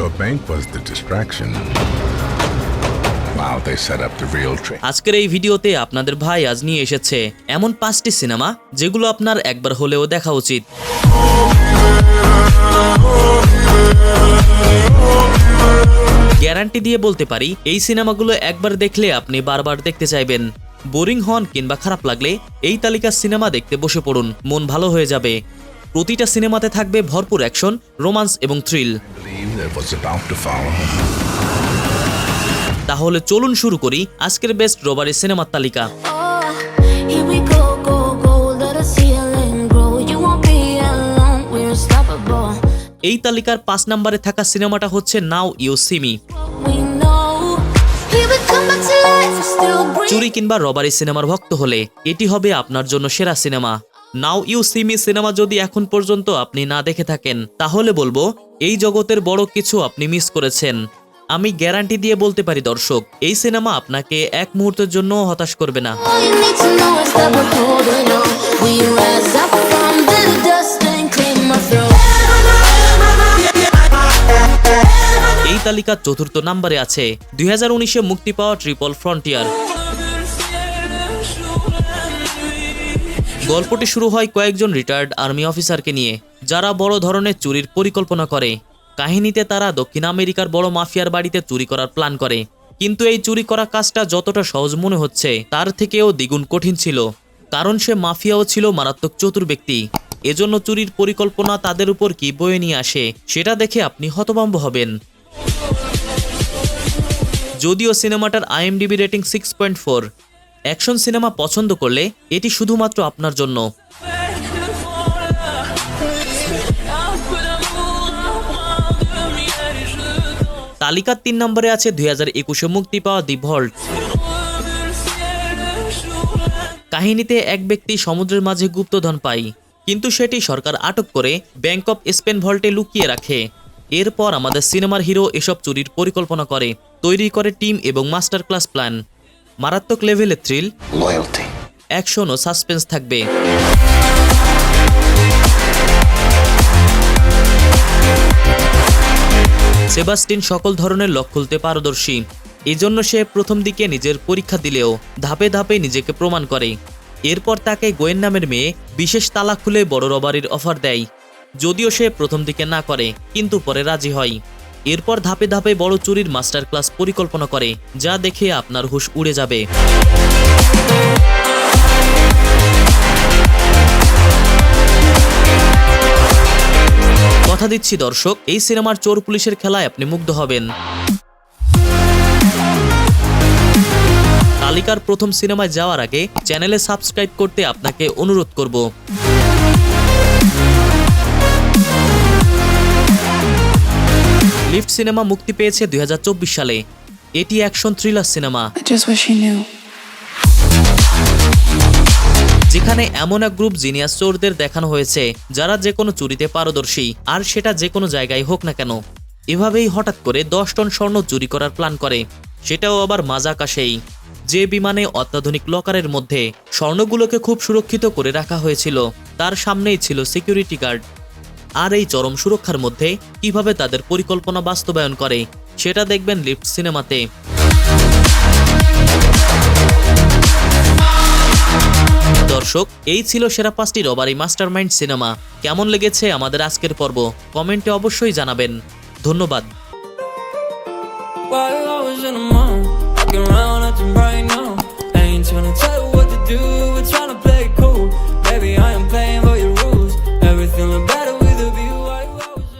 Your bank was the distraction. Wow, they set up the real trick. আজকের এই ভিডিওতে আপনাদের ভাই আজ নিয়ে এসেছে এমন 5টি সিনেমা যেগুলো আপনার একবার হলেও দেখা উচিত। গ্যারান্টি দিয়ে বলতে পারি এই সিনেমাগুলো একবার দেখলে আপনি বারবার দেখতে চাইবেন। বোরিং হন কিংবা খারাপ লাগলে এই তালিকার সিনেমা দেখতে বসে পড়ুন, মন ভালো হয়ে যাবে। প্রতিটা সিনেমাতে থাকবে ভরপুর অ্যাকশন, রোমান্স এবং থ্রিল। তাহলে চলুন শুরু করি আজকের বেস্ট রোবারি সিনেমার তালিকা। এই তালিকার 5 নম্বরে থাকা সিনেমাটা হচ্ছে নাও ইউ সি মি। চুরি কিংবা রবারি সিনেমার ভক্ত হলে এটি হবে আপনার জন্য সেরা cinema. Now you see me cinema যদি এখন পর্যন্ত আপনি না দেখে থাকেন তাহলে বলবো এই জগতের বড় কিছু আপনি মিস করেছেন। আমি গ্যারান্টি দিয়ে বলতে পারি দর্শক, এই সিনেমা আপনাকে এক মুহূর্তের জন্য হতাশ করবে না। এই তালিকার 4র্থ নম্বরে আছে 2019-এ মুক্তি পাওয়া ট্রিপল ফ্রন্টিয়ার। গল্পটি শুরু হয় কয়েকজন রিটায়ার্ড আর্মি অফিসারকে নিয়ে যারা বড় ধরনের চুরির পরিকল্পনা করে। কাহিনীতে তারা দক্ষিণ আমেরিকার বড় মাফিয়ার বাড়িতে চুরি করার প্ল্যান করে, কিন্তু এই চুরি করা কাজটা যতটা সহজ মনে হচ্ছে তার থেকেও দ্বিগুণ কঠিন ছিল, কারণ সে মাফিয়াও ছিল মারাত্মক চতুর ব্যক্তি। এজন্য চুরির পরিকল্পনা তাদের উপর কি বয়ে নিয়ে আসে সেটা দেখে আপনি হতভম্ব হবেন। যদিও সিনেমাটার IMDb রেটিং 6.4, অ্যাকশন সিনেমা পছন্দ করলে এটি শুধুমাত্র আপনার জন্য। তালিকার 3 নম্বরে আছে 2021-এ মুক্তি পাওয়া দি ভল্ট। কাহিনীতে এক ব্যক্তি সমুদ্রের মাঝে গুপ্তধন পায়, কিন্তু সেটি সরকার আটক করে ব্যাংক অফ স্পেন ভল্টে লুকিয়ে রাখে। এরপর আমাদের সিনেমার হিরো এসব চুরির পরিকল্পনা করে, তৈরি করে টিম এবং মাস্টার ক্লাস প্ল্যান। মারাত্মক লেভেলে থ্রিল, লয়্যালটি, অ্যাকশন ও সাসপেন্স থাকবে। সেবাস্টিন সকল ধরনের লক খুলতে পারদর্শী, এজন্য সে প্রথম দিকে নিজের পরীক্ষা দিলেও ধাপে ধাপে নিজেকে প্রমাণ করে। এরপর তাকে গোয়েন নামের মেয়ে বিশেষ তালা খুলে বড় রবারির অফার দেয়, যদিও সে প্রথম দিকে না করে কিন্তু পরে রাজি হয়। এরপর ধাপে ধাপে বড় চুরির মাস্টার ক্লাস পরিকল্পনা করে, যা দেখে আপনার হুঁশ উড়ে যাবে। কথা দিচ্ছি দর্শক, এই সিনেমার চোর পুলিশের খেলায় আপনি মুগ্ধ হবেন। তালিকার প্রথম সিনেমায় যাওয়ার আগে চ্যানেলে সাবস্ক্রাইব করতে আপনাকে অনুরোধ করব। লিফট সিনেমা মুক্তি পেয়েছে 2024 সালে। এটি অ্যাকশন থ্রিলার সিনেমা, যেখানে এমন এক গ্রুপ জিনিয়াস চোরদের দেখানো হয়েছে যারা যে কোনো চুরিতে পারদর্শী, আর সেটা যে কোনো জায়গায় হোক না কেন। এভাবেই হঠাৎ করে 10 টন স্বর্ণ চুরি করার প্ল্যান করে, সেটাও আবার মাঝ আকাশেই। যে বিমানে অত্যাধুনিক লকারের মধ্যে স্বর্ণগুলোকে খুব সুরক্ষিত করে রাখা হয়েছিল, তার সামনেই ছিল সিকিউরিটি গার্ড। আর এই চরম সুরক্ষার মধ্যে কিভাবে তাদের পরিকল্পনা বাস্তবায়ন করে সেটা দেখবেন লিফট সিনেমাতে। দর্শক, এই ছিল সেরা 5টি রবারি মাস্টারমাইন্ড সিনেমা। কেমন লেগেছে আমাদের আজকের পর্ব কমেন্টে অবশ্যই জানাবেন। ধন্যবাদ।